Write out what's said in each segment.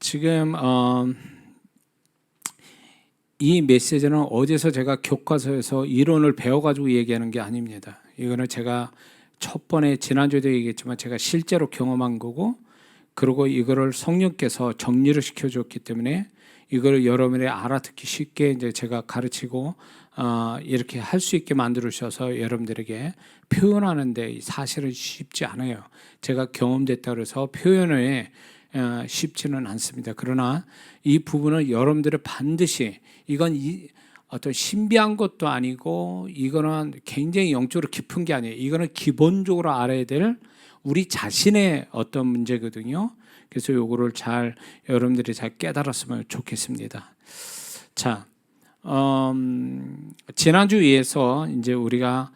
지금 이 메시지는 어디서 제가 교과서에서 이론을 배워가지고 얘기하는 게 아닙니다. 이거는 제가 첫 번에 지난주에도 얘기했지만 제가 실제로 경험한 거고, 그리고 이거를 성령께서 정리를 시켜줬기 때문에 이거를 여러분이 알아듣기 쉽게 이제 제가 가르치고 이렇게 할 수 있게 만들어주셔서 여러분들에게 표현하는데 사실은 쉽지 않아요. 제가 경험됐다 그래서 표현에 쉽지는 않습니다. 그러나 이 부분은 여러분들이 반드시 이건 어떤 신비한 것도 아니고 이거는 굉장히 영적으로 깊은 게 아니에요. 이거는 기본적으로 알아야 될 우리 자신의 어떤 문제거든요. 그래서 요거를 여러분들이 잘 깨달았으면 좋겠습니다. 자, 지난주에서 이제 우리가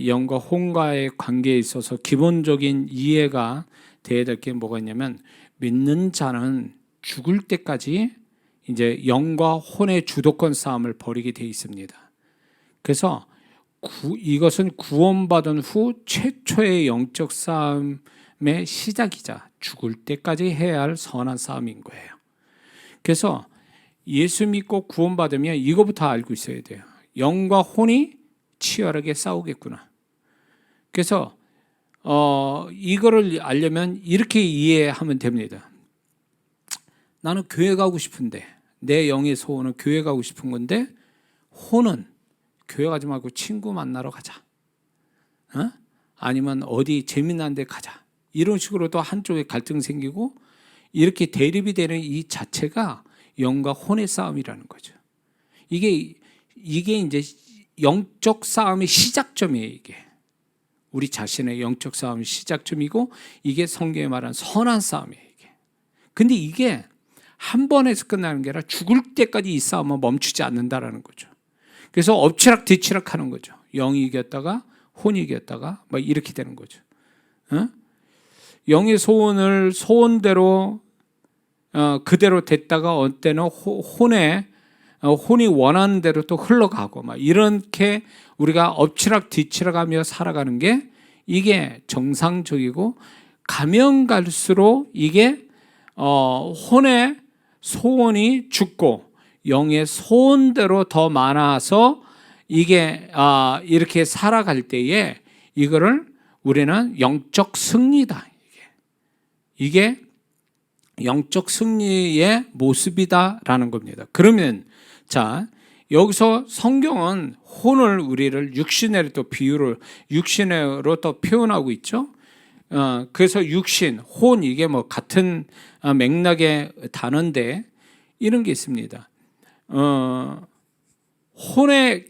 영과 혼과의 관계에 있어서 기본적인 이해가 돼야 될 게 뭐가 있냐면, 믿는 자는 죽을 때까지 이제 영과 혼의 주도권 싸움을 벌이게 돼 있습니다. 그래서 이것은 구원받은 후 최초의 영적 싸움의 시작이자 죽을 때까지 해야 할 선한 싸움인 거예요. 그래서 예수 믿고 구원받으면 이거부터 알고 있어야 돼요. 영과 혼이 치열하게 싸우겠구나. 그래서 이거를 알려면 이렇게 이해하면 됩니다. 나는 교회 가고 싶은데, 내 영의 소원은 교회 가고 싶은 건데, 혼은 교회 가지 말고 친구 만나러 가자, 아니면 어디 재미난 데 가자, 이런 식으로 또 한쪽에 갈등 생기고, 이렇게 대립이 되는 이 자체가 영과 혼의 싸움이라는 거죠. 이게 이제 영적 싸움의 시작점이에요. 이게 우리 자신의 영적 싸움의 시작점이고, 이게 성경에 말하는 선한 싸움이에요. 이게. 근데 이게 한 번에서 끝나는 게 아니라 죽을 때까지 이 싸움은 멈추지 않는다라는 거죠. 그래서 엎치락 뒤치락 하는 거죠. 영이 이겼다가 혼이 이겼다가 막 이렇게 되는 거죠. 영의 소원을 소원대로 그대로 됐다가 어느 때는 혼이 원하는 대로 또 흘러가고 막 이렇게 우리가 엎치락 뒤치락하며 살아가는 게 이게 정상적이고, 가면 갈수록 이게 혼의 소원이 죽고 영의 소원대로 더 많아서 이게 이렇게 살아갈 때에 이거를 우리는 영적 승리다. 이게 영적 승리의 모습이다라는 겁니다. 그러면 자, 여기서 성경은 혼을 우리를 육신으로 또 육신으로 또 표현하고 있죠. 그래서 육신, 혼 이게 뭐 같은 맥락의 단어인데 이런 게 있습니다. 혼의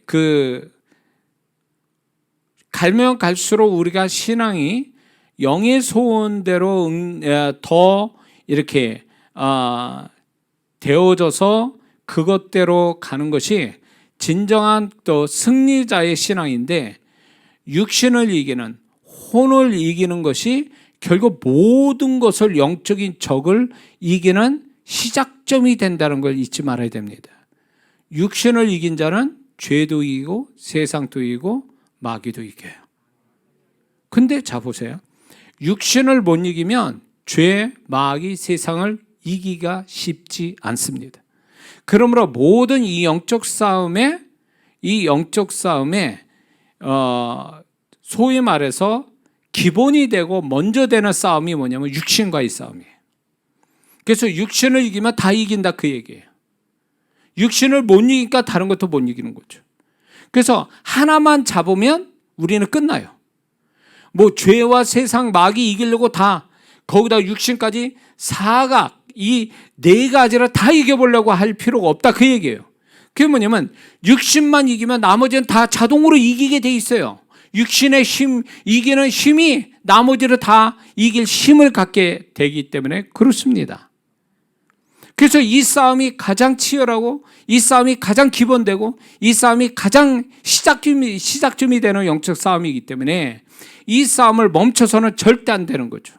갈면 갈수록 우리가 신앙이 영의 소원대로 더 이렇게 되어져서 그것대로 가는 것이 진정한 또 승리자의 신앙인데, 육신을 이기는, 혼을 이기는 것이 결국 모든 것을, 영적인 적을 이기는 시작점이 된다는 걸 잊지 말아야 됩니다. 육신을 이긴 자는 죄도 이기고 세상도 이기고 마귀도 이겨요. 근데 자 보세요. 육신을 못 이기면 죄, 마귀, 세상을 이기기가 쉽지 않습니다. 그러므로 모든 이 영적 싸움에 소위 말해서 기본이 되고 먼저 되는 싸움이 뭐냐면 육신과의 싸움이에요. 그래서 육신을 이기면 다 이긴다 그 얘기예요. 육신을 못 이기니까 다른 것도 못 이기는 거죠. 그래서 하나만 잡으면 우리는 끝나요. 뭐 죄와 세상, 마귀 이기려고 다 거기다 육신까지 사각 이 네 가지를 다 이겨보려고 할 필요가 없다 그 얘기예요. 그게 뭐냐면 육신만 이기면 나머지는 다 자동으로 이기게 돼 있어요. 육신의 힘, 이기는 힘이 나머지를 다 이길 힘을 갖게 되기 때문에 그렇습니다. 그래서 이 싸움이 가장 치열하고, 이 싸움이 가장 기본되고, 이 싸움이 가장 시작점이 되는 영적 싸움이기 때문에 이 싸움을 멈춰서는 절대 안 되는 거죠.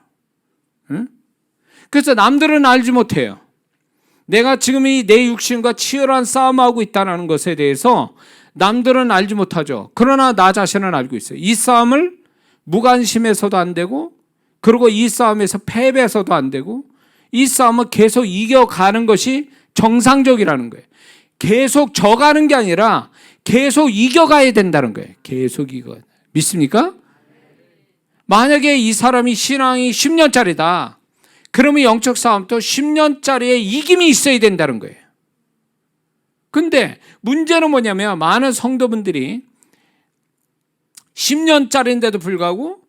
그래서 남들은 알지 못해요. 내가 지금 내 육신과 치열한 싸움하고 있다는 것에 대해서 남들은 알지 못하죠. 그러나 나 자신은 알고 있어요. 이 싸움을 무관심해서도 안 되고, 그리고 이 싸움에서 패배해서도 안 되고, 이 싸움은 계속 이겨가는 것이 정상적이라는 거예요. 계속 져가는 게 아니라 계속 이겨가야 된다는 거예요. 계속 이겨. 믿습니까? 만약에 이 사람이 신앙이 10년짜리다. 그러면 영적 싸움도 10년짜리의 이김이 있어야 된다는 거예요. 근데 문제는 뭐냐면 많은 성도분들이 10년짜리인데도 불구하고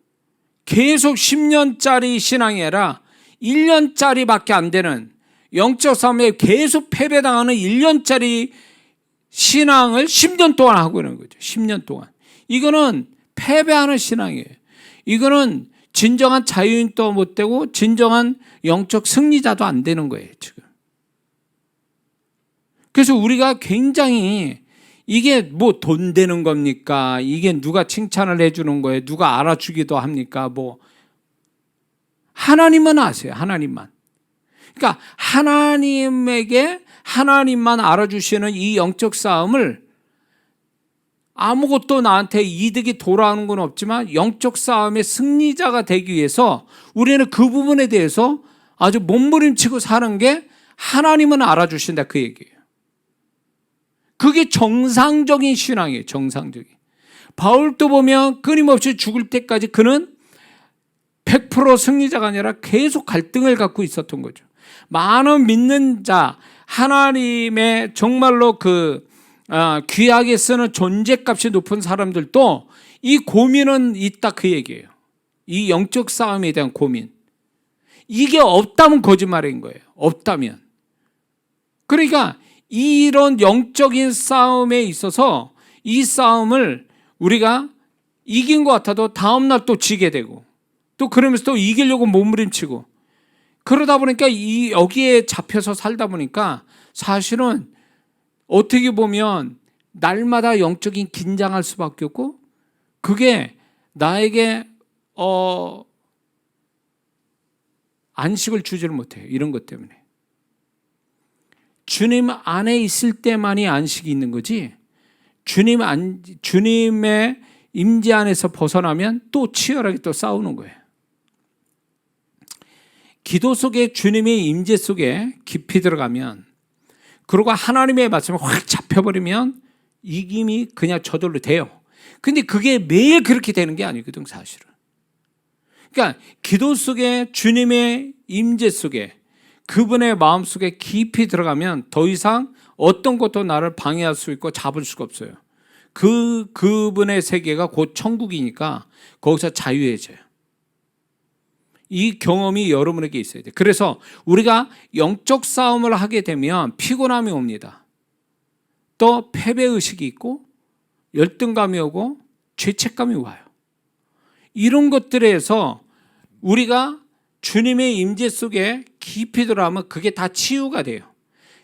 계속 10년짜리 신앙이 아니라 1년짜리밖에 안 되는 영적 싸움에 계속 패배당하는 1년짜리 신앙을 10년 동안 하고 있는 거죠. 10년 동안. 이거는 패배하는 신앙이에요. 이거는 진정한 자유인도 못 되고 진정한 영적 승리자도 안 되는 거예요, 지금. 그래서 우리가 굉장히 이게 뭐 돈 되는 겁니까? 이게 누가 칭찬을 해주는 거예요? 누가 알아주기도 합니까? 뭐 하나님만 아세요. 하나님만. 그러니까 하나님만 알아주시는 이 영적 싸움을 아무것도 나한테 이득이 돌아오는 건 없지만 영적 싸움의 승리자가 되기 위해서 우리는 그 부분에 대해서 아주 몸부림치고 사는 게 하나님은 알아주신다 그 얘기예요. 그게 정상적인 신앙이에요. 정상적인. 바울도 보면 끊임없이 죽을 때까지 그는 100% 승리자가 아니라 계속 갈등을 갖고 있었던 거죠. 많은 믿는 자, 하나님의 정말로 귀하게 쓰는 존재값이 높은 사람들도 이 고민은 있다 그 얘기예요. 이 영적 싸움에 대한 고민. 이게 없다면 거짓말인 거예요. 없다면. 그러니까 이런 영적인 싸움에 있어서 이 싸움을 우리가 이긴 것 같아도 다음날 또 지게 되고 또 그러면서 또 이기려고 몸부림치고 그러다 보니까 여기에 잡혀서 살다 보니까 사실은 어떻게 보면 날마다 영적인 긴장할 수밖에 없고 그게 나에게 안식을 주지를 못해요. 이런 것 때문에. 주님 안에 있을 때만이 안식이 있는 거지 주님의 임재 안에서 벗어나면 또 치열하게 또 싸우는 거예요. 기도 속에 주님의 임재 속에 깊이 들어가면 그리고 하나님의 말씀에 확 잡혀버리면 이김이 그냥 저절로 돼요. 근데 그게 매일 그렇게 되는 게 아니거든 사실은. 그러니까 기도 속에 주님의 임재 속에 그분의 마음속에 깊이 들어가면 더 이상 어떤 것도 나를 방해할 수 있고 잡을 수가 없어요. 그분의 세계가 곧 천국이니까 거기서 자유해져요. 이 경험이 여러분에게 있어야 돼요. 그래서 우리가 영적 싸움을 하게 되면 피곤함이 옵니다. 또 패배의식이 있고 열등감이 오고 죄책감이 와요. 이런 것들에서 우리가 주님의 임재 속에 깊이 들어가면 그게 다 치유가 돼요.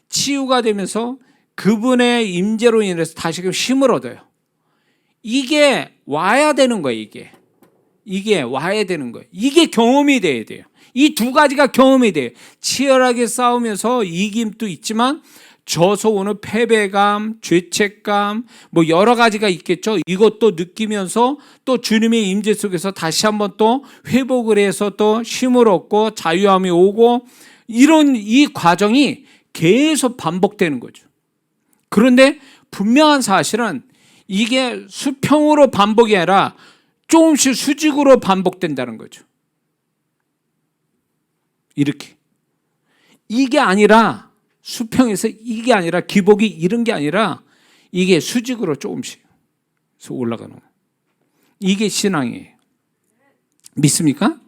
치유가 되면서 그분의 임재로 인해서 다시금 힘을 얻어요. 이게 와야 되는 거예요. 이게 와야 되는 거예요. 이게 경험이 돼야 돼요. 이 두 가지가 경험이 돼요. 치열하게 싸우면서 이김도 있지만 져서 오는 패배감, 죄책감 뭐 여러 가지가 있겠죠. 이것도 느끼면서 또 주님의 임재 속에서 다시 한번 또 회복을 해서 또 힘을 얻고 자유함이 오고 이런 이 과정이 계속 반복되는 거죠. 그런데 분명한 사실은 이게 수평으로 반복이 아니라 조금씩 수직으로 반복된다는 거죠. 이렇게. 이게 아니라 수평에서 이게 아니라 기복이 이런 게 아니라 이게 수직으로 조금씩 올라가는 거예요. 이게 신앙이에요. 믿습니까?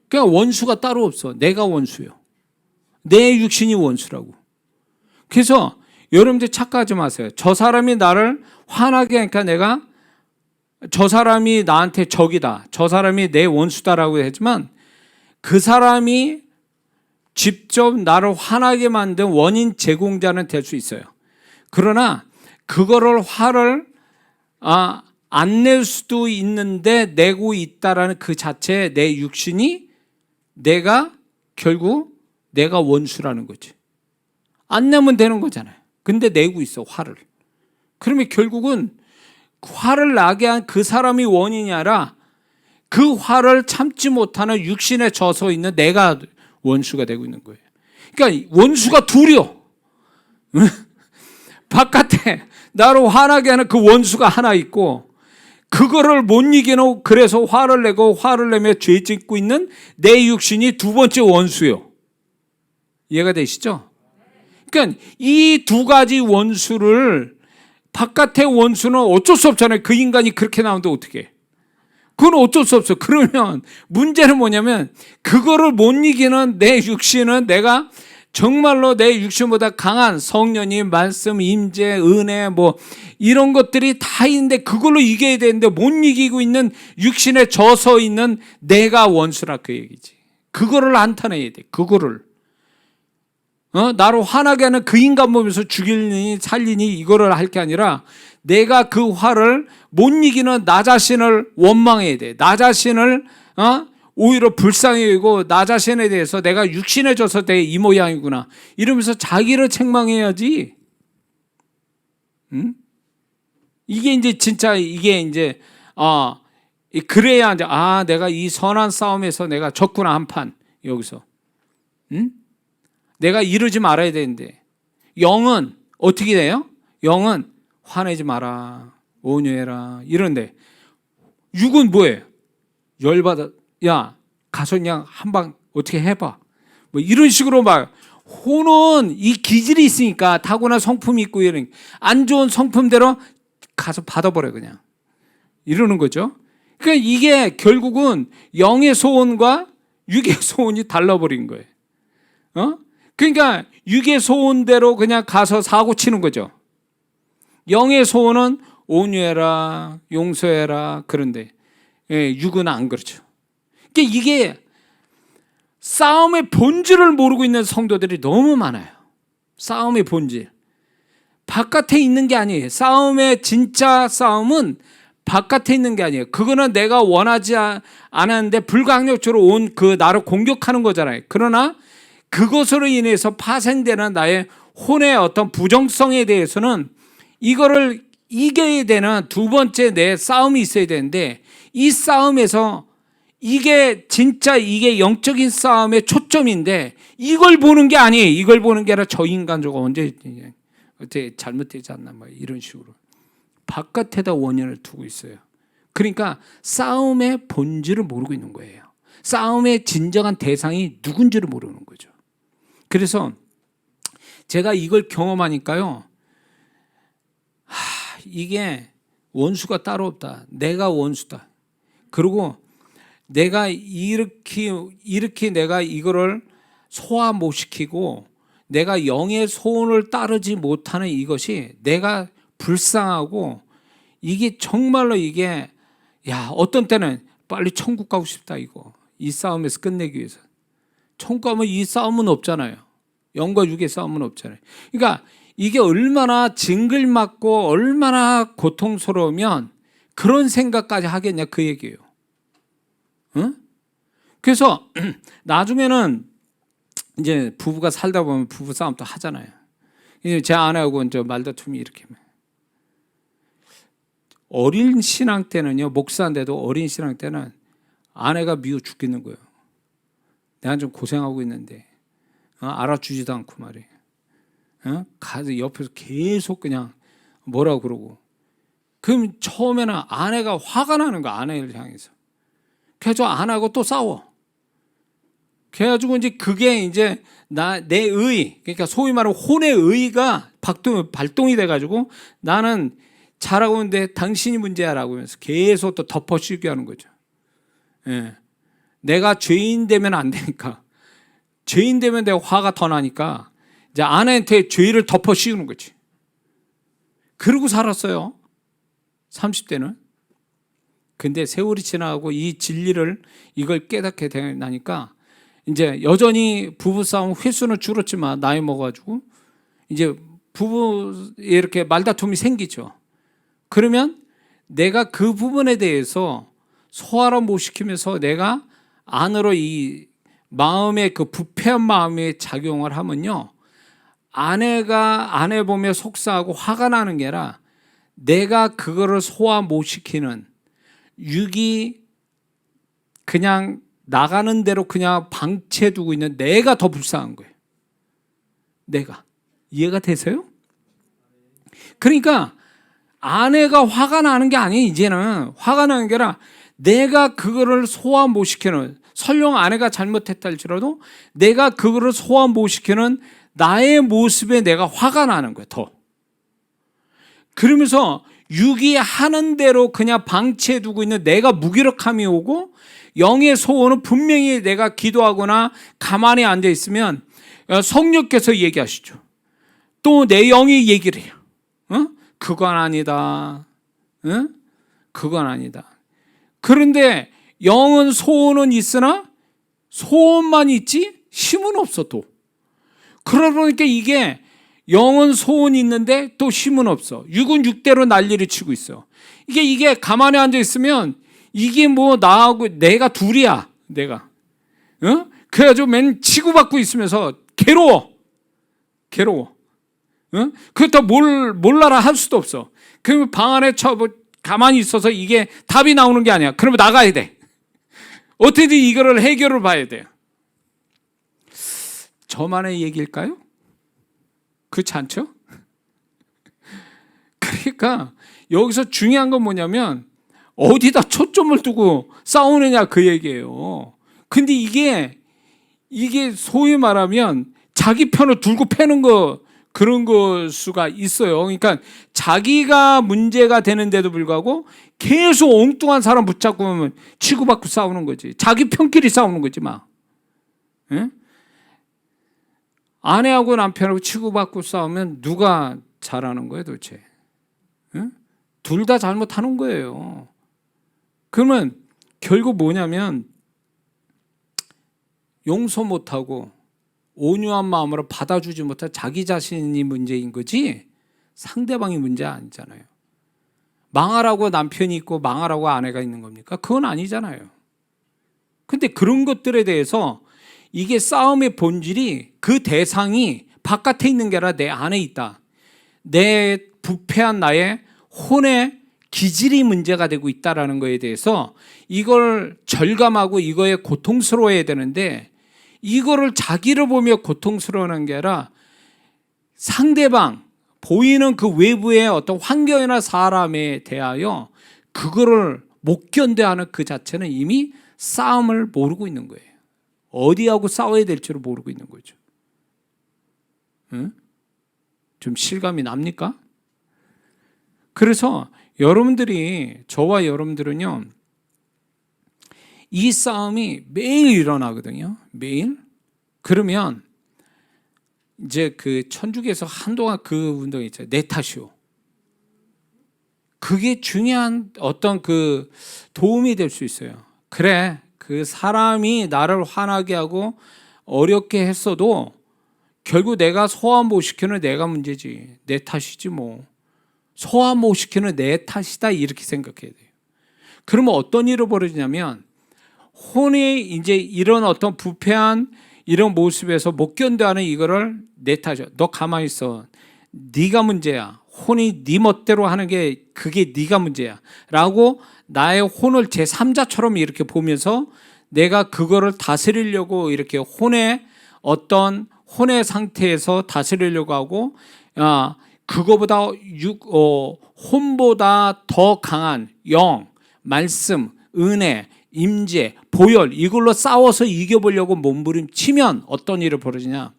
그러니까 원수가 따로 없어. 내가 원수요. 내 육신이 원수라고. 그래서 여러분들 착각하지 마세요. 저 사람이 나를 화나게 하니까 내가 저 사람이 나한테 적이다. 저 사람이 내 원수다라고 하지만 그 사람이 직접 나를 화나게 만든 원인 제공자는 될 수 있어요. 그러나 그거를 화를 안 낼 수도 있는데 내고 있다라는 그 자체에 내 육신이 결국 내가 원수라는 거지. 안 내면 되는 거잖아요. 근데 내고 있어 화를. 그러면 결국은 화를 나게 한 그 사람이 원인이 아니라 그 화를 참지 못하는 육신에 져서 있는 내가 원수가 되고 있는 거예요. 그러니까 원수가 둘이요. 바깥에 나로 화나게 하는 그 원수가 하나 있고, 그거를 못 이기는, 그래서 화를 내며 죄 짓고 있는 내 육신이 두 번째 원수요. 이해가 되시죠? 그러니까 이 두 가지 원수를, 바깥의 원수는 어쩔 수 없잖아요. 그 인간이 그렇게 나오는데 어떻게? 그건 어쩔 수 없어. 그러면 문제는 뭐냐면, 그거를 못 이기는 내 육신은, 내가 정말로 내 육신보다 강한 성령님, 말씀, 임재, 은혜 뭐 이런 것들이 다 있는데 그걸로 이겨야 되는데 못 이기고 있는 육신에 져서 있는 내가 원수라, 그 얘기지. 그거를 한탄해야 돼. 그거를. 나로 화나게 하는 그 인간 보면서 죽이니 살리니 이거를 할 게 아니라, 내가 그 화를 못 이기는 나 자신을 원망해야 돼. 나 자신을 오히려 불쌍히 여기고, 나 자신에 대해서 내가 육신에 져서 내 이 모양이구나 이러면서 자기를 책망해야지. 이게 이제 진짜, 이게 이제 그래야 이제 내가 이 선한 싸움에서 내가 졌구나, 한판. 여기서 내가 이러지 말아야 되는데. 영은 어떻게 돼요? 영은 화내지 마라, 온유해라 이런데, 육은 뭐예요? 열받아. 야, 가서 그냥 한방 어떻게 해봐. 뭐 이런 식으로 막. 혼은 이 기질이 있으니까, 타고난 성품이 있고, 이런 안 좋은 성품대로 가서 받아버려 그냥. 이러는 거죠. 그러니까 이게 결국은 영의 소원과 육의 소원이 달라버린 거예요. 그러니까 육의 소원대로 그냥 가서 사고 치는 거죠. 영의 소원은 온유해라, 용서해라. 그런데 육은 안 그렇죠. 그러니까 이게 싸움의 본질을 모르고 있는 성도들이 너무 많아요. 싸움의 본질. 바깥에 있는 게 아니에요. 싸움의 진짜 싸움은 바깥에 있는 게 아니에요. 그거는 내가 원하지 않았는데 불가항력적으로 온 그 나를 공격하는 거잖아요. 그러나 그것으로 인해서 파생되는 나의 혼의 어떤 부정성에 대해서는 이거를 이겨야 되는 두 번째 내 싸움이 있어야 되는데, 이 싸움에서 이게 진짜 이게 영적인 싸움의 초점인데, 이걸 보는 게 아니에요. 이걸 보는 게 아니라 저 인간 저거 언제 어떻게 잘못되지 않나 막 이런 식으로 바깥에다 원인을 두고 있어요. 그러니까 싸움의 본질을 모르고 있는 거예요. 싸움의 진정한 대상이 누군지를 모르는 거죠. 그래서 제가 이걸 경험하니까요, 이게 원수가 따로 없다. 내가 원수다. 그리고 내가 이렇게 내가 이거를 소화 못 시키고 내가 영의 소원을 따르지 못하는 이것이 내가 불쌍하고, 이게 정말로 이게, 어떤 때는 빨리 천국 가고 싶다, 이거. 이 싸움에서 끝내기 위해서. 천국 가면 이 싸움은 없잖아요. 영과 육의 싸움은 없잖아요. 그러니까 이게 얼마나 징글맞고 얼마나 고통스러우면 그런 생각까지 하겠냐, 그 얘기예요. 그래서 나중에는 이제 부부가 살다 보면 부부 싸움도 하잖아요. 제 아내하고 이제 말다툼이 이렇게. 어린 신앙 때는요, 목사인데도 어린 신앙 때는 아내가 미워 죽겠는 거예요. 내가 좀 고생하고 있는데 알아주지도 않고 말이에요. 가서 옆에서 계속 그냥 뭐라고 그러고. 그럼 처음에는 아내가 화가 나는 거야, 아내를 향해서. 그래서 아내하고 또 싸워. 그래가지고 이제 그게 이제 내 의, 그러니까 소위 말하는 혼의 의가 발동이 돼가지고, 나는 잘하고 있는데 당신이 문제야라고 하면서 계속 또 덮어씌우게 하는 거죠. 내가 죄인 되면 안 되니까, 죄인 되면 내가 화가 더 나니까 이제 아내한테 죄를 덮어씌우는 거지. 그러고 살았어요, 30대는. 근데 세월이 지나가고 이 진리를 이걸 깨닫게 되나니까 이제 여전히 부부싸움 횟수는 줄었지만 나이 먹어가지고 이제 부부 이렇게 말다툼이 생기죠. 그러면 내가 그 부분에 대해서 소화를 못 시키면서 내가 안으로 이 마음의 그 부패한 마음의 작용을 하면요, 아내가 아내 보며 속상하고 화가 나는 게 아니라 내가 그거를 소화 못 시키는 육이 그냥 나가는 대로 그냥 방치해두고 있는 내가 더 불쌍한 거예요. 내가. 이해가 되세요? 그러니까 아내가 화가 나는 게 아니에요. 이제는 화가 나는 게 아니라 내가 그거를 소화 못 시키는, 설령 아내가 잘못했다 할지라도 내가 그거를 소화 못 시키는 나의 모습에 내가 화가 나는 거예요. 더. 그러면서 유기하는 대로 그냥 방치해두고 있는 내가 무기력함이 오고, 영의 소원은 분명히 내가 기도하거나 가만히 앉아있으면 성령께서 얘기하시죠. 또 내 영이 얘기를 해요. 그건 아니다. 그건 아니다. 그런데 영은 소원은 있으나 소원만 있지 힘은 없어. 또 그러다 보니까 이게 영은 소원이 있는데 또 힘은 없어. 육은 육대로 난리를 치고 있어. 이게 가만히 앉아 있으면 이게 뭐 나하고 내가 둘이야. 내가. 그래가지고 맨 치고받고 있으면서 괴로워. 그렇다고 몰라라 할 수도 없어. 그러면 방 안에 가만히 있어서 이게 답이 나오는 게 아니야. 그러면 나가야 돼. 어떻게든 이거를 해결을 봐야 돼요. 저만의 얘기일까요? 그렇지 않죠? 그러니까 여기서 중요한 건 뭐냐면 어디다 초점을 두고 싸우느냐 그 얘기예요. 근데 이게 소위 말하면 자기 편을 들고 패는 거, 그런 거 수가 있어요. 그러니까 자기가 문제가 되는데도 불구하고 계속 엉뚱한 사람 붙잡고 오면 치고받고 싸우는 거지. 자기 편끼리 싸우는 거지 막. 예? 아내하고 남편하고 치고받고 싸우면 누가 잘하는 거예요 도대체? 예? 둘 다 잘못하는 거예요. 그러면 결국 뭐냐면 용서 못하고 온유한 마음으로 받아주지 못한 자기 자신이 문제인 거지 상대방이 문제 아니잖아요. 망하라고 남편이 있고 망하라고 아내가 있는 겁니까? 그건 아니잖아요. 근데 그런 것들에 대해서 이게 싸움의 본질이 그 대상이 바깥에 있는 게 아니라 내 안에 있다. 내 부패한 나의 혼의 기질이 문제가 되고 있다는 거에 대해서 이걸 절감하고 이거에 고통스러워해야 되는데, 이거를 자기를 보며 고통스러워하는 게 아니라 상대방, 보이는 그 외부의 어떤 환경이나 사람에 대하여 그거를 못 견뎌하는 그 자체는 이미 싸움을 모르고 있는 거예요. 어디하고 싸워야 될지를 모르고 있는 거죠. 응? 좀 실감이 납니까? 그래서 여러분들이, 저와 여러분들은요, 이 싸움이 매일 일어나거든요. 매일. 그러면 이제 그 천주교에서 한동안 그 운동이 있잖아요. 내 탓이오. 그게 중요한 어떤 그 도움이 될 수 있어요. 그래, 그 사람이 나를 화나게 하고 어렵게 했어도 결국 내가 소화 못 시키는 내가 문제지. 내 탓이지 뭐. 소화 못 시키는 내 탓이다 이렇게 생각해야 돼요. 그러면 어떤 일이 벌어지냐면 혼이 이제 이런 어떤 부패한 이런 모습에서 못 견뎌하는 이거를 내 탓이야. 너 가만히 있어. 네가 문제야. 혼이 네 멋대로 하는 게 그게 네가 문제야. 라고 나의 혼을 제3자처럼 이렇게 보면서 내가 그거를 다스리려고 이렇게 혼의 어떤 혼의 상태에서 다스리려고 하고, 그거보다 혼보다 더 강한 영, 말씀, 은혜, 임재, 보혈, 이걸로 싸워서 이겨보려고 몸부림치면 어떤 일이 벌어지냐?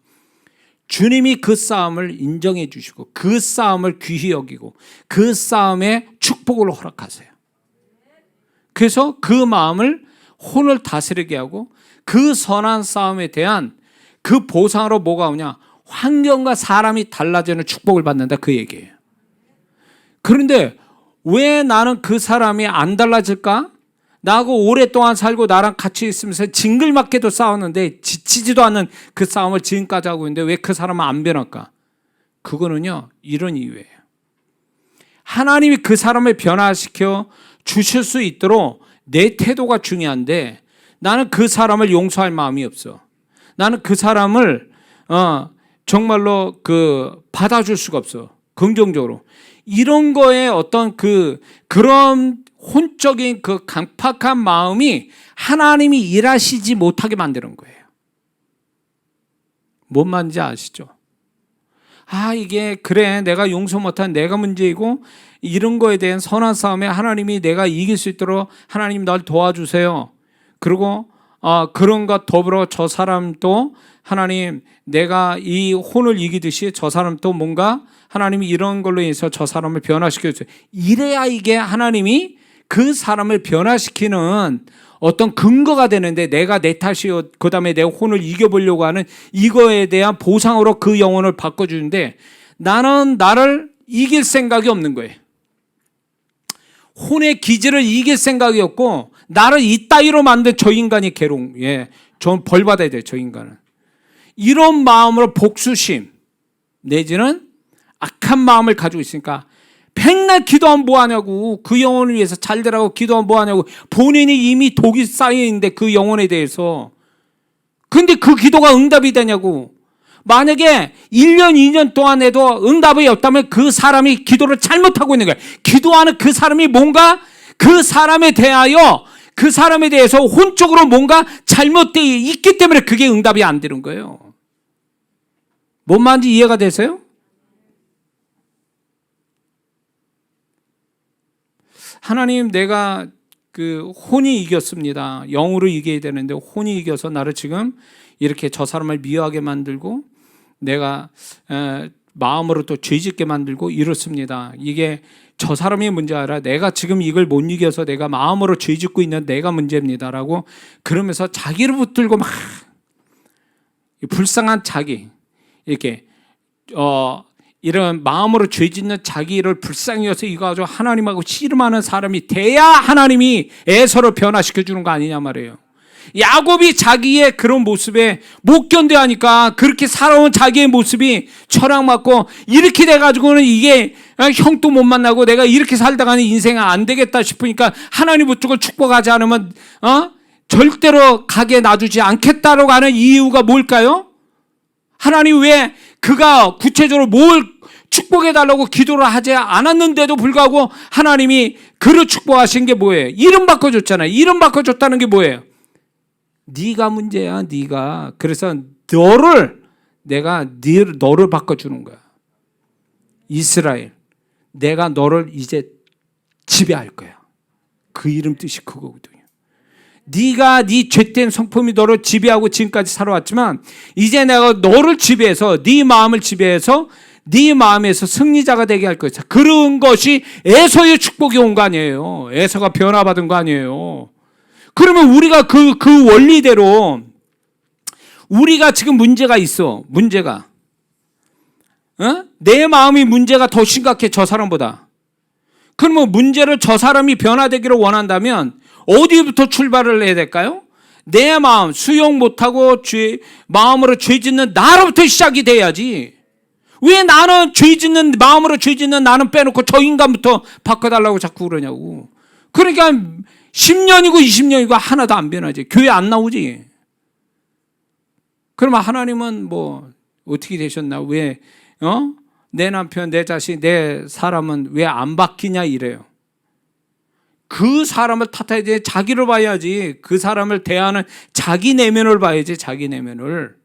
주님이 그 싸움을 인정해 주시고 그 싸움을 귀히 여기고 그 싸움에 축복을 허락하세요. 그래서 그 마음을 혼을 다스리게 하고 그 선한 싸움에 대한 그 보상으로 뭐가 오냐? 환경과 사람이 달라지는 축복을 받는다 그 얘기예요. 그런데 왜 나는 그 사람이 안 달라질까? 나하고 오랫동안 살고 나랑 같이 있으면서 징글맞게도 싸웠는데 지치지도 않는 그 싸움을 지금까지 하고 있는데 왜 그 사람은 안 변할까? 그거는요, 이런 이유예요. 하나님이 그 사람을 변화시켜 주실 수 있도록 내 태도가 중요한데 나는 그 사람을 용서할 마음이 없어. 나는 그 사람을 정말로 받아줄 수가 없어. 긍정적으로. 이런 거에 어떤 그런 혼적인 그 강팍한 마음이 하나님이 일하시지 못하게 만드는 거예요. 뭔 말인지 아시죠? 이게 그래, 내가 용서 못한 내가 문제이고 이런 거에 대한 선한 싸움에 하나님이 내가 이길 수 있도록 하나님 날 도와주세요. 그리고 그런 것 더불어 저 사람도 하나님 내가 이 혼을 이기듯이 저 사람도 뭔가 하나님이 이런 걸로 인해서 저 사람을 변화시켜 주세요. 이래야 이게 하나님이 그 사람을 변화시키는 어떤 근거가 되는데, 내가 내 탓이요 그 다음에 내 혼을 이겨보려고 하는 이거에 대한 보상으로 그 영혼을 바꿔주는데, 나는 나를 이길 생각이 없는 거예요. 혼의 기질을 이길 생각이 없고 나를 이따위로 만든 저 인간이 전 벌 받아야 돼요. 저 인간은 이런 마음으로 복수심 내지는 악한 마음을 가지고 있으니까 백날 기도하면 뭐하냐고, 그 영혼을 위해서 잘 되라고 기도하면 뭐하냐고, 본인이 이미 독이 쌓여있는데 그 영혼에 대해서. 근데 그 기도가 응답이 되냐고. 만약에 1년 2년 동안 해도 응답이 없다면 그 사람이 기도를 잘못하고 있는 거야. 기도하는 그 사람이 뭔가 그 사람에 대하여, 그 사람에 대해서 혼적으로 뭔가 잘못되어 있기 때문에 그게 응답이 안 되는 거예요. 뭔 말인지 이해가 되세요? 하나님, 내가 혼이 이겼습니다. 영으로 이겨야 되는데 혼이 이겨서 나를 지금 이렇게 저 사람을 미워하게 만들고 내가 마음으로 또 죄짓게 만들고 이렇습니다. 이게 저 사람이 문제 아니라 내가 지금 이걸 못 이겨서 내가 마음으로 죄짓고 있는 내가 문제입니다라고 그러면서 자기를 붙들고 막 불쌍한 자기, 이렇게 이런 마음으로 죄짓는 자기를 불쌍히 여서 이거 가지고 하나님하고 씨름하는 사람이 돼야 하나님이 에서를 변화시켜 주는 거 아니냐 말이에요. 야곱이 자기의 그런 모습에 못 견뎌하니까 그렇게 살아온 자기의 모습이 철학맞고 이렇게 돼가지고는 이게 형도 못 만나고 내가 이렇게 살다가는 인생은 안 되겠다 싶으니까 하나님 붙들고 축복하지 않으면 절대로 가게 놔두지 않겠다라고 하는 이유가 뭘까요? 하나님 왜 그가 구체적으로 뭘 축복해달라고 기도를 하지 않았는데도 불구하고 하나님이 그를 축복하신 게 뭐예요? 이름 바꿔줬잖아요. 이름 바꿔줬다는 게 뭐예요? 네가 문제야, 네가. 그래서 너를 바꿔주는 거야. 이스라엘, 내가 너를 이제 지배할 거야. 그 이름 뜻이 그거거든요. 네가 네 죄된 성품이 너를 지배하고 지금까지 살아왔지만 이제 내가 너를 지배해서 네 마음을 지배해서 네 마음에서 승리자가 되게 할 것이다. 그런 것이 에서의 축복이 온 거 아니에요. 에서가 변화받은 거 아니에요. 그러면 우리가 그 원리대로 우리가 지금 문제가 있어. 문제가. 내 마음이 문제가 더 심각해, 저 사람보다. 그러면 문제를 저 사람이 변화되기를 원한다면 어디부터 출발을 해야 될까요? 내 마음, 수용 못하고 마음으로 죄 짓는 나로부터 시작이 돼야지. 왜 나는 마음으로 죄 짓는 나는 빼놓고 저 인간부터 바꿔달라고 자꾸 그러냐고. 그러니까 10년이고 20년이고 하나도 안 변하지. 교회 안 나오지. 그러면 하나님은 뭐 어떻게 되셨나? 왜 내 남편, 내 자식, 내 사람은 왜 안 바뀌냐 이래요. 그 사람을 탓해야지. 자기를 봐야지. 그 사람을 대하는 자기 내면을 봐야지. 자기 내면을.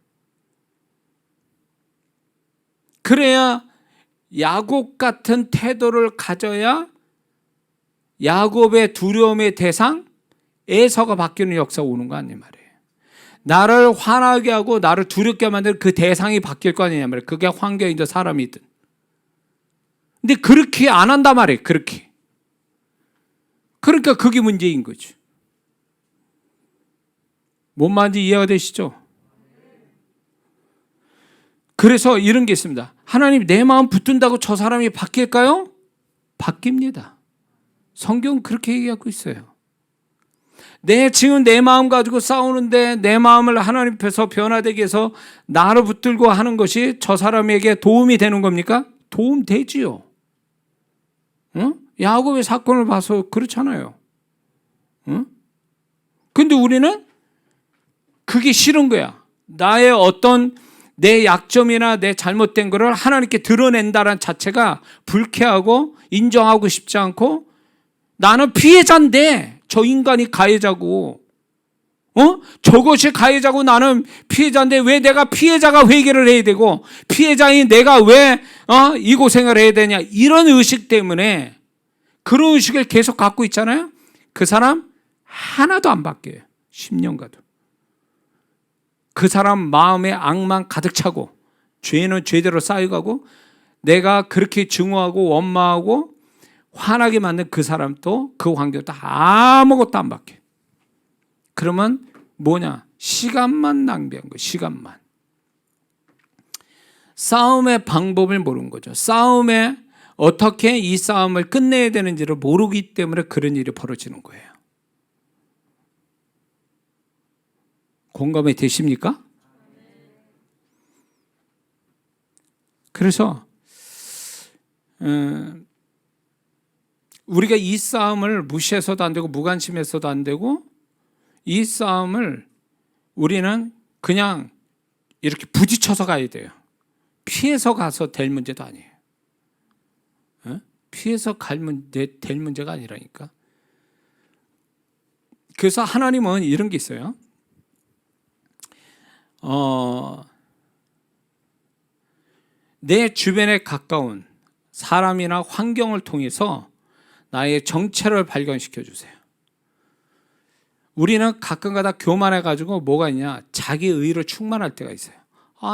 그래야 야곱 같은 태도를 가져야 야곱의 두려움의 대상 에서가 바뀌는 역사가 오는 거 아니냐 말이에요. 나를 화나게 하고 나를 두렵게 만드는 그 대상이 바뀔 거 아니냐 말이에요. 그게 환경이든 사람이든. 근데 그렇게 안 한단 말이에요. 그렇게. 그러니까 그게 문제인 거죠. 뭔 말인지 이해가 되시죠? 그래서 이런 게 있습니다. 하나님 내 마음 붙든다고 저 사람이 바뀔까요? 바뀝니다. 성경은 그렇게 얘기하고 있어요. 지금 내 마음 가지고 싸우는데 내 마음을 하나님 앞에서 변화되게 해서 나를 붙들고 하는 것이 저 사람에게 도움이 되는 겁니까? 도움 되지요. 야곱의 사건을 봐서 그렇잖아요. 근데 우리는 그게 싫은 거야. 나의 어떤 내 약점이나 내 잘못된 것을 하나님께 드러낸다는 자체가 불쾌하고 인정하고 싶지 않고, 나는 피해자인데 저 인간이 가해자고, 저것이 가해자고 나는 피해자인데 왜 내가 피해자가 회개를 해야 되고 피해자인 내가 왜 이 고생을 해야 되냐, 이런 의식 때문에, 그런 의식을 계속 갖고 있잖아요. 그 사람 하나도 안 바뀌어요. 10년 가도. 그 사람 마음에 악만 가득 차고 죄는 죄대로 쌓여가고, 내가 그렇게 증오하고 원망하고 화나게 만든 그 사람도 그 환경도 아무것도 안 바뀌어요. 그러면 뭐냐? 시간만 낭비한 거예요. 시간만. 싸움의 방법을 모르는 거죠. 싸움에 어떻게 이 싸움을 끝내야 되는지를 모르기 때문에 그런 일이 벌어지는 거예요. 공감이 되십니까? 그래서 우리가 이 싸움을 무시해서도 안 되고 무관심해서도 안 되고, 이 싸움을 우리는 그냥 이렇게 부딪혀서 가야 돼요. 피해서 가서 될 문제도 아니에요. 피해서 될 문제가 아니라니까. 그래서 하나님은 이런 게 있어요. 내 주변에 가까운 사람이나 환경을 통해서 나의 정체를 발견시켜 주세요. 우리는 가끔가다 교만해가지고 뭐가 있냐, 자기 의로 충만할 때가 있어요.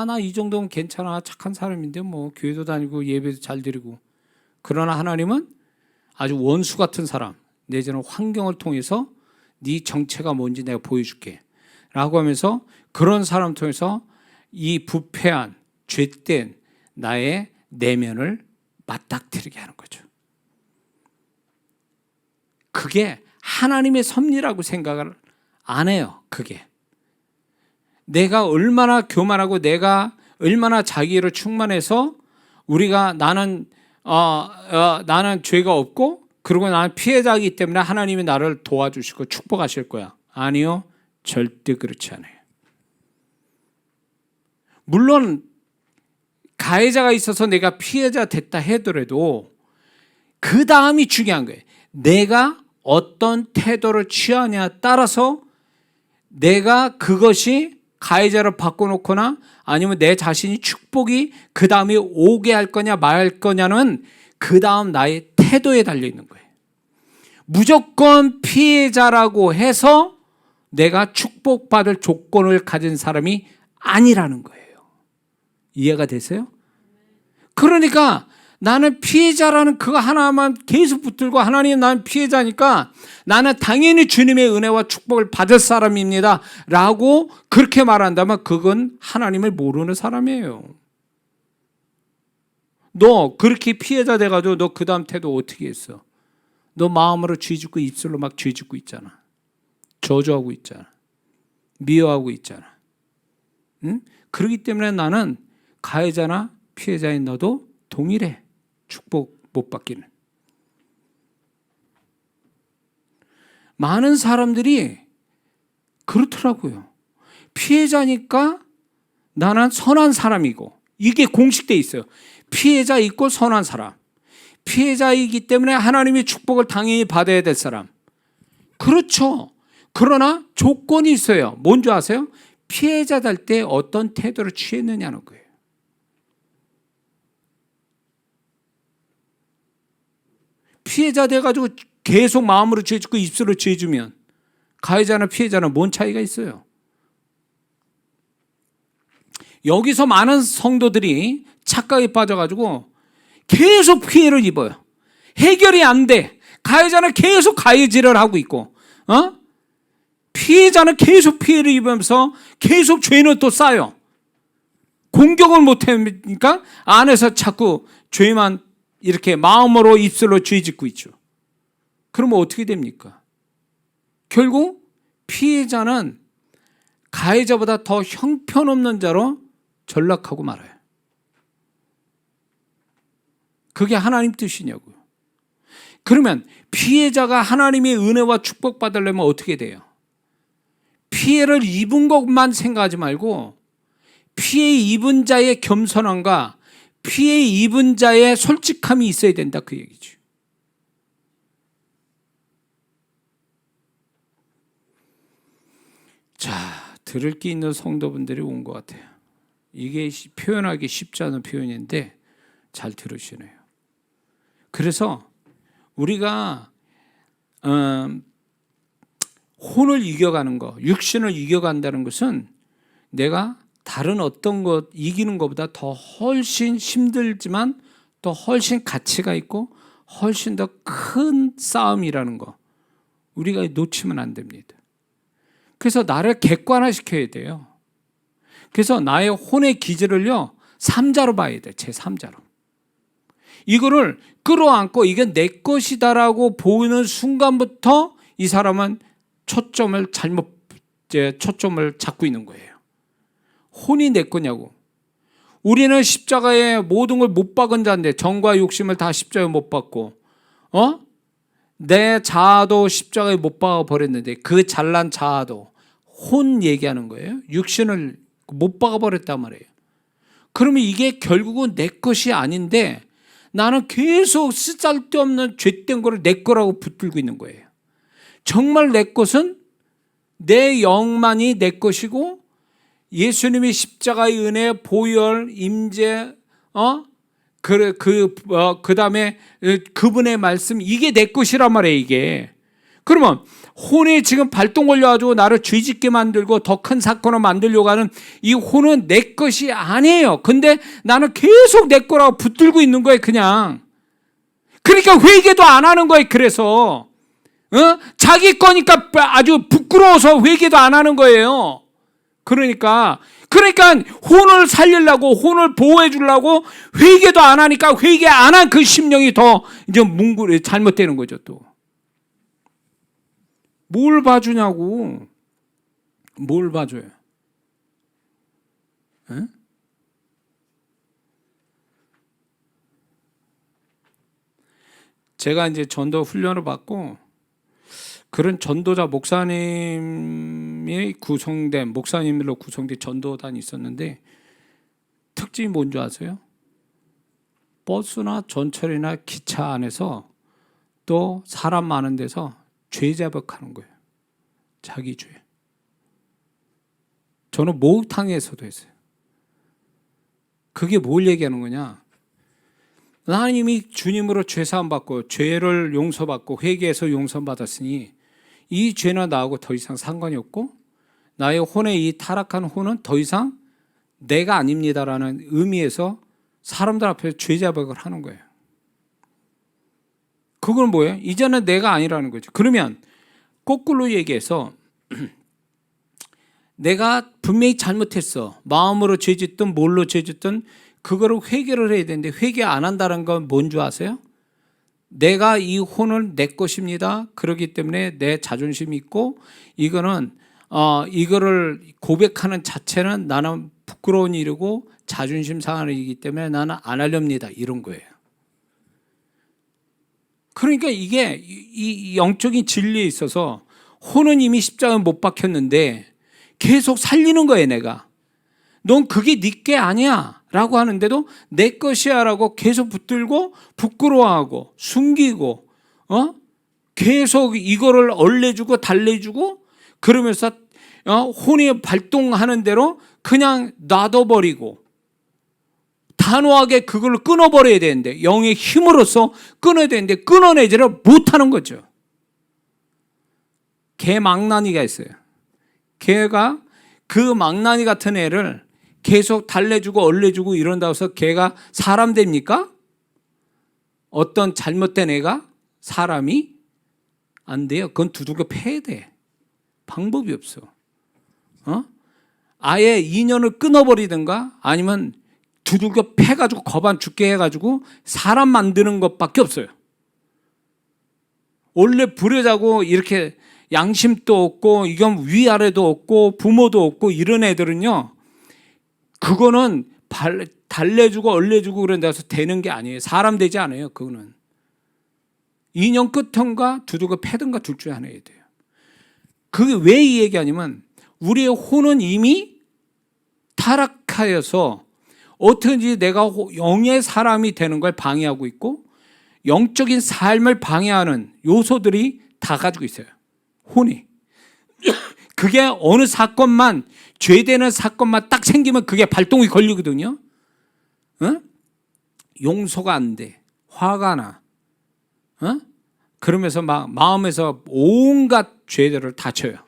나 이 정도면 괜찮아, 착한 사람인데 뭐 교회도 다니고 예배도 잘 드리고. 그러나 하나님은 아주 원수 같은 사람, 내지는 환경을 통해서 네 정체가 뭔지 내가 보여줄게 라고 하면서 그런 사람 통해서 이 부패한 죄된 나의 내면을 맞닥뜨리게 하는 거죠. 그게 하나님의 섭리라고 생각을 안 해요. 그게 내가 얼마나 교만하고 내가 얼마나 자기로 충만해서 우리가 나는 죄가 없고 그리고 나는 피해자이기 때문에 하나님이 나를 도와주시고 축복하실 거야. 아니요, 절대 그렇지 않아요. 물론 가해자가 있어서 내가 피해자 됐다 하더라도 그 다음이 중요한 거예요. 내가 어떤 태도를 취하냐에 따라서 내가 그것이 가해자를 바꿔놓거나 아니면 내 자신이 축복이 그 다음에 오게 할 거냐 말 거냐는 그 다음 나의 태도에 달려있는 거예요. 무조건 피해자라고 해서 내가 축복받을 조건을 가진 사람이 아니라는 거예요. 이해가 되세요? 그러니까 나는 피해자라는 그거 하나만 계속 붙들고 하나님 나는 피해자니까 나는 당연히 주님의 은혜와 축복을 받을 사람입니다 라고 그렇게 말한다면 그건 하나님을 모르는 사람이에요. 너 그렇게 피해자 돼가지고 너 그 다음 태도 어떻게 했어? 너 마음으로 죄 짓고 입술로 막 죄 짓고 있잖아. 저주하고 있잖아. 미워하고 있잖아. 응? 그렇기 때문에 나는 가해자나 피해자인 너도 동일해. 축복 못 받기는. 많은 사람들이 그렇더라고요. 피해자니까 나는 선한 사람이고, 이게 공식돼 있어요. 피해자 있고 선한 사람. 피해자이기 때문에 하나님의 축복을 당연히 받아야 될 사람. 그렇죠. 그러나 조건이 있어요. 뭔지 아세요? 피해자 될 때 어떤 태도를 취했느냐는 거예요. 피해자 돼가지고 계속 마음으로 죄 짓고 입술로 죄 주면 가해자나 피해자는 뭔 차이가 있어요? 여기서 많은 성도들이 착각에 빠져가지고 계속 피해를 입어요. 해결이 안 돼. 가해자는 계속 가해질을 하고 있고, 피해자는 계속 피해를 입으면서 계속 죄는 또 쌓여. 공격을 못하니까 안에서 자꾸 죄만 이렇게 마음으로 입술로 죄 짓고 있죠. 그러면 어떻게 됩니까? 결국 피해자는 가해자보다 더 형편없는 자로 전락하고 말아요. 그게 하나님 뜻이냐고요. 그러면 피해자가 하나님의 은혜와 축복 받으려면 어떻게 돼요? 피해를 입은 것만 생각하지 말고 피해 입은 자의 겸손함과 피해 입은 자의 솔직함이 있어야 된다 그 얘기죠. 자, 들을 게 있는 성도분들이 온 것 같아요. 이게 표현하기 쉽지 않은 표현인데 잘 들으시네요. 그래서 우리가 혼을 이겨가는 거, 육신을 이겨간다는 것은 내가 다른 어떤 것 이기는 것보다 더 훨씬 힘들지만 더 훨씬 가치가 있고 훨씬 더 큰 싸움이라는 거 우리가 놓치면 안 됩니다. 그래서 나를 객관화시켜야 돼요. 그래서 나의 혼의 기질을요 3자로 봐야 돼. 제 3자로. 이거를 끌어안고 이게 내 것이다라고 보이는 순간부터 이 사람은 초점을 잡고 있는 거예요. 혼이 내 거냐고. 우리는 십자가에 모든 걸 못 박은 자인데 정과 욕심을 다 십자가에 못 박고 내 자아도 십자가에 못 박아 버렸는데 그 잘난 자아도 혼 얘기하는 거예요. 육신을 못 박아 버렸단 말이에요. 그러면 이게 결국은 내 것이 아닌데 나는 계속 쓰잘데없는 죄된 거를 내 거라고 붙들고 있는 거예요. 정말 내 것은 내 영만이 내 것이고 예수님이 십자가의 은혜, 보혈, 임재, 그다음에 그분의 말씀 이게 내 것이란 말이에요. 이게. 그러면 혼이 지금 발동 걸려가지고 나를 죄짓게 만들고 더 큰 사건을 만들려고 하는 이 혼은 내 것이 아니에요. 근데 나는 계속 내 거라고 붙들고 있는 거예요. 그냥. 그러니까 회개도 안 하는 거예요. 그래서 자기 거니까 아주 부끄러워서 회개도 안 하는 거예요. 그러니까 혼을 살리려고 혼을 보호해 주려고 회개도 안 하니까 회개 안 한 그 심령이 더 이제 잘못되는 거죠. 또 뭘 봐주냐고. 뭘 봐줘요? 에? 제가 이제 전도 훈련을 받고 그런 전도자 목사님이 구성된 목사님들로 구성된 전도단이 있었는데 특징이 뭔지 아세요? 버스나 전철이나 기차 안에서 또 사람 많은 데서 죄 자백하는 거예요. 자기 죄. 저는 목욕탕에서도 했어요. 그게 뭘 얘기하는 거냐? 하나님이 주님으로 죄사함 받고 죄를 용서받고 회개해서 용서받았으니 이 죄는 나하고 더 이상 상관이 없고 나의 혼의 이 타락한 혼은 더 이상 내가 아닙니다라는 의미에서 사람들 앞에서 죄 자백을 하는 거예요. 그건 뭐예요? 이제는 내가 아니라는 거죠. 그러면 거꾸로 얘기해서 내가 분명히 잘못했어. 마음으로 죄짓든 뭘로 죄짓든 그거를 회개를 해야 되는데 회개 안 한다는 건 뭔지 아세요? 내가 이 혼은 내 것입니다. 그렇기 때문에 내 자존심이 있고 이거를 고백하는 자체는 나는 부끄러운 일이고 자존심 상하는 일이기 때문에 나는 안 하렵니다. 이런 거예요. 그러니까 이게 이 영적인 진리에 있어서 혼은 이미 십자가에 못 박혔는데 계속 살리는 거예요. 내가. 넌 그게 네 게 아니야 라고 하는데도 내 것이야 라고 계속 붙들고 부끄러워하고 숨기고 계속 이거를 얼레주고 달래주고 그러면서 혼이 발동하는 대로 그냥 놔둬버리고 단호하게 그걸 끊어버려야 되는데 영의 힘으로써 끊어야 되는데 끊어내지를 못하는 거죠. 개 망나니가 있어요. 개가 그 망나니 같은 애를 계속 달래주고 얼레주고 이런다고 해서 개가 사람 됩니까? 어떤 잘못된 애가 사람이 안 돼요. 그건 두들겨 패야 돼. 방법이 없어. 아예 인연을 끊어버리든가 아니면 두들겨 패가지고 거반 죽게 해가지고 사람 만드는 것밖에 없어요. 원래 부려자고 이렇게 양심도 없고 이건 위아래도 없고 부모도 없고 이런 애들은요 그거는 달래주고 얼레주고 그런 데서 되는 게 아니에요. 사람 되지 않아요. 그거는 인연 끝턴가 두들겨 패든가 둘 중에 하나야 돼요. 그게 왜 이 얘기하냐면 우리의 혼은 이미 타락한 타락하여서 어떻게든지 내가 영의 사람이 되는 걸 방해하고 있고 영적인 삶을 방해하는 요소들이 다 가지고 있어요. 혼이. 그게 어느 사건만, 죄되는 사건만 딱 생기면 그게 발동이 걸리거든요. 어? 용서가 안 돼. 화가 나. 어? 그러면서 막 마음에서 온갖 죄들을 다 쳐요.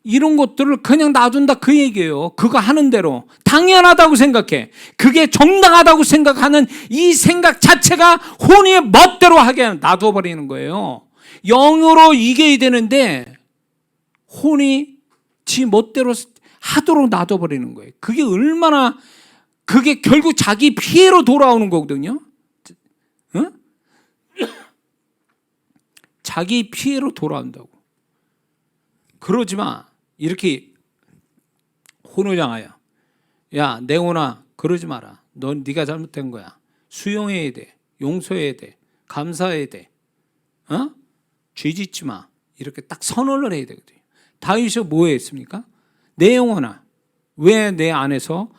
이런 것들을 그냥 놔둔다 그 얘기예요. 그거 하는 대로 당연하다고 생각해. 그게 정당하다고 생각하는 이 생각 자체가 혼의 멋대로 하게 놔둬버리는 거예요. 영으로 이겨야 되는데 혼이 지 멋대로 하도록 놔둬버리는 거예요. 그게 결국 자기 피해로 돌아오는 거거든요. 어? 자기 피해로 돌아온다고. 그러지 마. 이렇게 혼을 향하여, 야, 내 혼아, 그러지 마라. 넌 네가 잘못된 거야. 수용해야 돼. 용서해야 돼. 감사해야 돼. 죄 짓지 마. 이렇게 딱 선언을 해야 되거든요. 다윗이 뭐 했습니까? 내 영혼아, 왜 내 안에서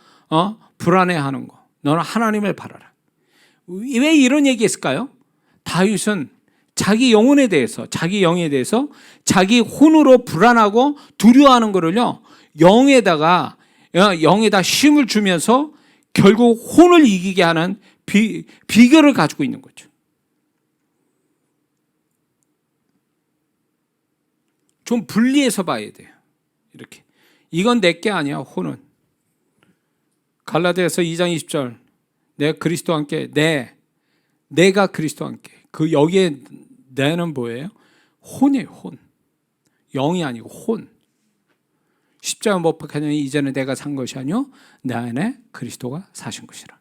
불안해하는 거? 너는 하나님을 바라라. 왜 이런 얘기했을까요? 다윗은 자기 영혼에 대해서, 자기 영에 대해서 자기 혼으로 불안하고 두려워하는 거를요, 영에다 힘을 주면서 결국 혼을 이기게 하는 비결을 가지고 있는 거죠. 좀 분리해서 봐야 돼요. 이렇게. 이건 내게 아니야, 혼은. 갈라디아서 2장 20절. 내가 그리스도와 함께, 내가 그리스도와 함께. 그 여기에 내는 뭐예요? 혼이에요, 혼. 영이 아니고 혼. 십자가 못 박히니 이제는 내가 산 것이 아니요 내 안에 그리스도가 사신 것이라.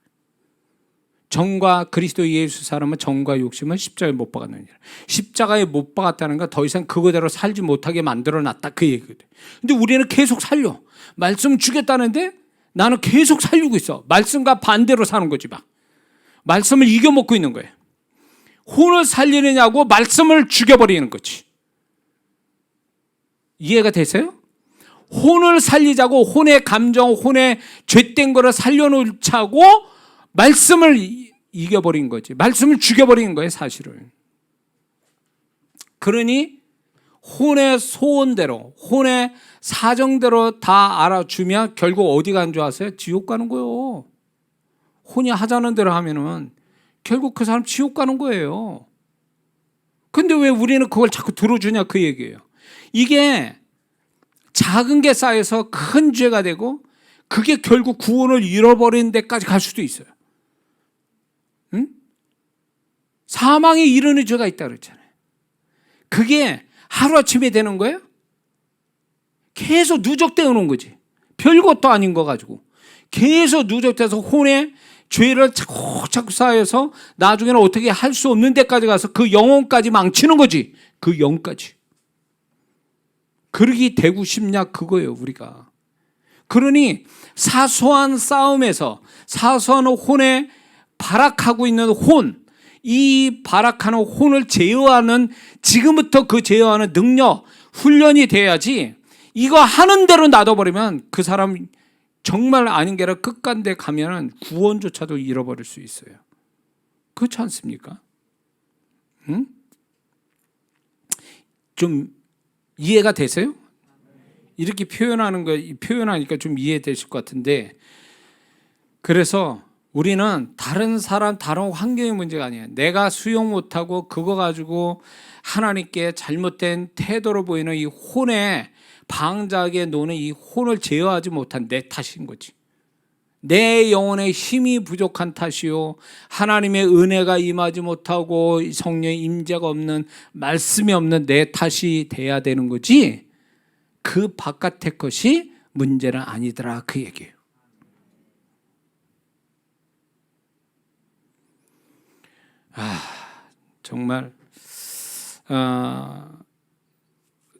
정과 그리스도 예수 사람은 정과 욕심은 십자가에 못 박았느니라. 십자가에 못 박았다는 건 더 이상 그거대로 살지 못하게 만들어놨다 그 얘기거든. 근데 우리는 계속 살려. 말씀 주겠다는데 나는 계속 살리고 있어. 말씀과 반대로 사는 거지 막. 말씀을 이겨먹고 있는 거예요. 혼을 살리느냐고 말씀을 죽여버리는 거지. 이해가 되세요? 혼을 살리자고 혼의 감정, 혼의 죄된 거를 살려놓자고 말씀을 이겨버린 거지. 말씀을 죽여버린 거예요, 사실은. 그러니 혼의 소원대로, 혼의 사정대로 다 알아주면 결국 어디 가는 줄 아세요? 지옥 가는 거예요. 혼이 하자는 대로 하면은 결국 그 사람 지옥 가는 거예요. 근데 왜 우리는 그걸 자꾸 들어주냐 그 얘기예요. 이게 작은 게 쌓여서 큰 죄가 되고 그게 결국 구원을 잃어버리는 데까지 갈 수도 있어요. 응? 사망에 이르는 죄가 있다 그랬잖아요. 그게 하루아침에 되는 거예요? 계속 누적되어 오는 거지. 별것도 아닌 거 가지고 계속 누적돼서 혼에 죄를 자꾸 쌓여서 나중에는 어떻게 할 수 없는 데까지 가서 그 영혼까지 망치는 거지. 그 영까지. 그러기 되고 싶냐 그거예요, 우리가. 그러니 사소한 싸움에서 사소한 혼에 발악하고 있는 혼, 이 발악하는 혼을 제어하는, 지금부터 그 제어하는 능력, 훈련이 돼야지. 이거 하는 대로 놔둬버리면 그 사람 정말 아닌 게 아니라 끝간데 가면은 구원조차도 잃어버릴 수 있어요. 그렇지 않습니까? 응? 좀 이해가 되세요? 이렇게 표현하니까 좀 이해되실 것 같은데, 그래서 우리는 다른 사람, 다른 환경의 문제가 아니에요. 내가 수용 못하고 그거 가지고 하나님께 잘못된 태도로 보이는 이 혼에 방자하게 노는 이 혼을 제어하지 못한 내 탓인 거지. 내 영혼의 힘이 부족한 탓이요, 하나님의 은혜가 임하지 못하고 성령의 임재가 없는, 말씀이 없는 내 탓이 돼야 되는 거지, 그 바깥의 것이 문제는 아니더라 그 얘기예요. 정말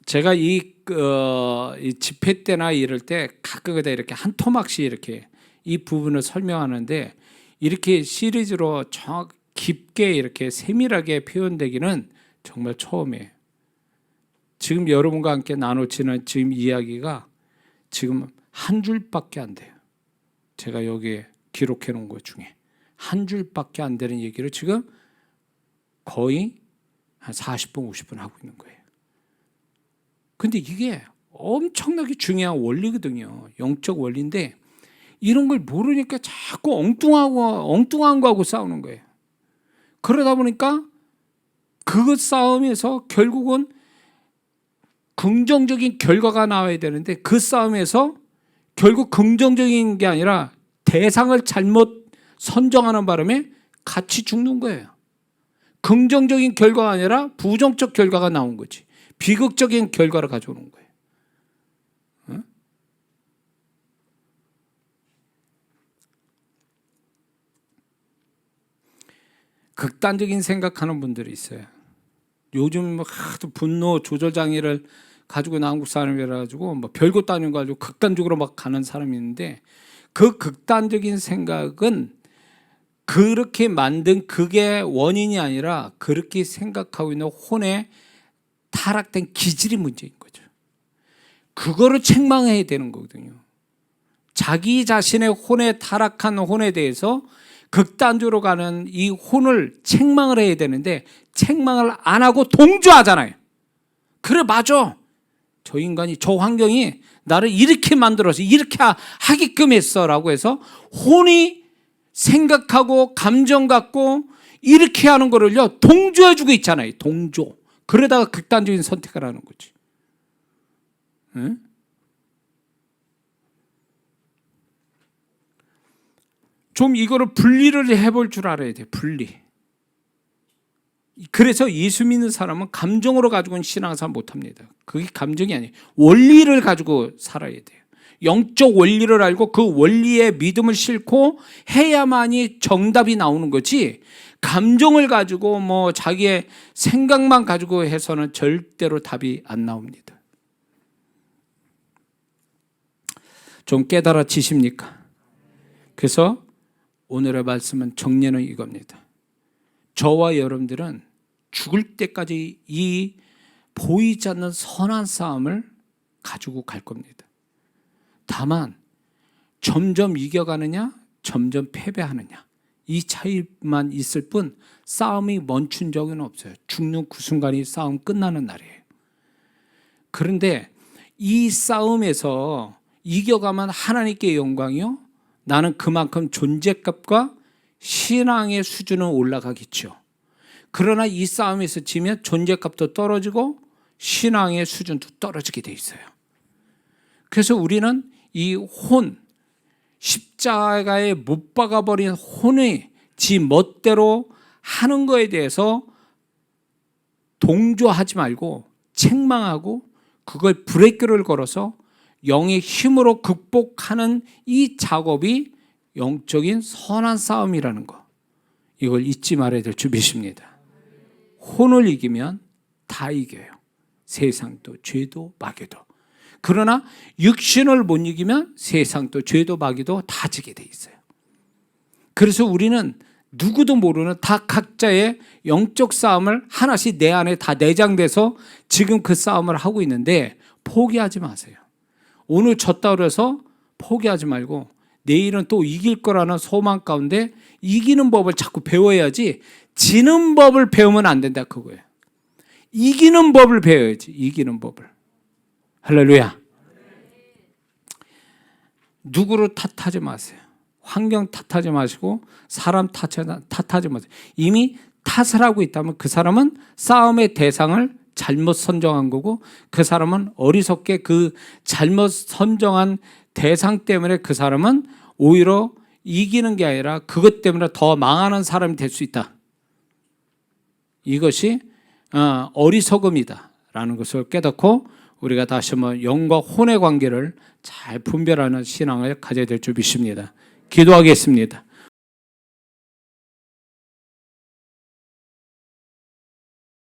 제가 이 집회 때나 이럴 때 가끔가다 이렇게 한 토막씩 이렇게 이 부분을 설명하는데, 이렇게 시리즈로 깊게 이렇게 세밀하게 표현되기는 정말 처음이에요. 지금 여러분과 함께 나눠지는 지금 이야기가 지금 한 줄밖에 안 돼요. 제가 여기에 기록해 놓은 것 중에 한 줄밖에 안 되는 얘기를 지금 거의 한 40분, 50분 하고 있는 거예요. 근데 이게 엄청나게 중요한 원리거든요. 영적 원리인데 이런 걸 모르니까 자꾸 엉뚱한 거하고 싸우는 거예요. 그러다 보니까 그 싸움에서 결국은 긍정적인 결과가 나와야 되는데 그 싸움에서 결국 긍정적인 게 아니라 대상을 잘못 선정하는 바람에 같이 죽는 거예요. 긍정적인 결과가 아니라 부정적 결과가 나온 거지. 비극적인 결과를 가져오는 거예요. 극단적인 생각하는 분들이 있어요. 요즘 하도 분노 조절 장애를 가지고 있는 한국 사람이라 가지고 뭐 별것도 아닌 거 가지고 극단적으로 막 가는 사람이 있는데 그 극단적인 생각은 그렇게 만든 그게 원인이 아니라 그렇게 생각하고 있는 혼의 타락된 기질이 문제인 거죠. 그거를 책망해야 되는 거거든요. 자기 자신의 혼에 타락한 혼에 대해서 극단적으로 가는 이 혼을 책망을 해야 되는데 책망을 안 하고 동조하잖아요. 그래, 맞아. 저 인간이, 저 환경이 나를 이렇게 만들어서 이렇게 하게끔 했어라고 해서 혼이 생각하고 감정 갖고 이렇게 하는 거를요 동조해주고 있잖아요. 동조. 그러다가 극단적인 선택을 하는 거지. 응? 좀 이거를 분리를 해볼 줄 알아야 돼. 분리. 그래서 예수 믿는 사람은 감정으로 가지고는 신앙생활 못합니다. 그게 감정이 아니에요. 원리를 가지고 살아야 돼요. 영적 원리를 알고 그 원리에 믿음을 싣고 해야만이 정답이 나오는 거지, 감정을 가지고 뭐 자기의 생각만 가지고 해서는 절대로 답이 안 나옵니다. 좀 깨달아지십니까? 그래서 오늘의 말씀은 정리는 이겁니다. 저와 여러분들은 죽을 때까지 이 보이지 않는 선한 싸움을 가지고 갈 겁니다. 다만 점점 이겨가느냐 점점 패배하느냐 이 차이만 있을 뿐 싸움이 멈춘 적은 없어요. 죽는 그 순간이 싸움 끝나는 날이에요. 그런데 이 싸움에서 이겨가면 하나님께 영광이요, 나는 그만큼 존재값과 신앙의 수준은 올라가겠죠. 그러나 이 싸움에서 지면 존재값도 떨어지고 신앙의 수준도 떨어지게 돼 있어요. 그래서 우리는 이 혼, 십자가에 못 박아버린 혼이 지 멋대로 하는 거에 대해서 동조하지 말고 책망하고 그걸 브레이크를 걸어서 영의 힘으로 극복하는 이 작업이 영적인 선한 싸움이라는 거, 이걸 잊지 말아야 될 주비십니다. 혼을 이기면 다 이겨요. 세상도 죄도 마귀도. 그러나 육신을 못 이기면 세상도 죄도 마귀도 다 지게 돼 있어요. 그래서 우리는 누구도 모르는 다 각자의 영적 싸움을 하나씩 내 안에 다 내장돼서 지금 그 싸움을 하고 있는데 포기하지 마세요. 오늘 졌다 그래서 포기하지 말고 내일은 또 이길 거라는 소망 가운데 이기는 법을 자꾸 배워야지, 지는 법을 배우면 안 된다 그거예요. 이기는 법을 배워야지. 이기는 법을. 할렐루야. 누구를 탓하지 마세요. 환경 탓하지 마시고 사람 탓하지 마세요. 이미 탓을 하고 있다면 그 사람은 싸움의 대상을 잘못 선정한 거고, 그 사람은 어리석게 그 잘못 선정한 대상 때문에 그 사람은 오히려 이기는 게 아니라 그것 때문에 더 망하는 사람이 될 수 있다. 이것이 어리석음이다 라는 것을 깨닫고 우리가 다시 한번 영과 혼의 관계를 잘 분별하는 신앙을 가져야 될 줄 믿습니다. 기도하겠습니다.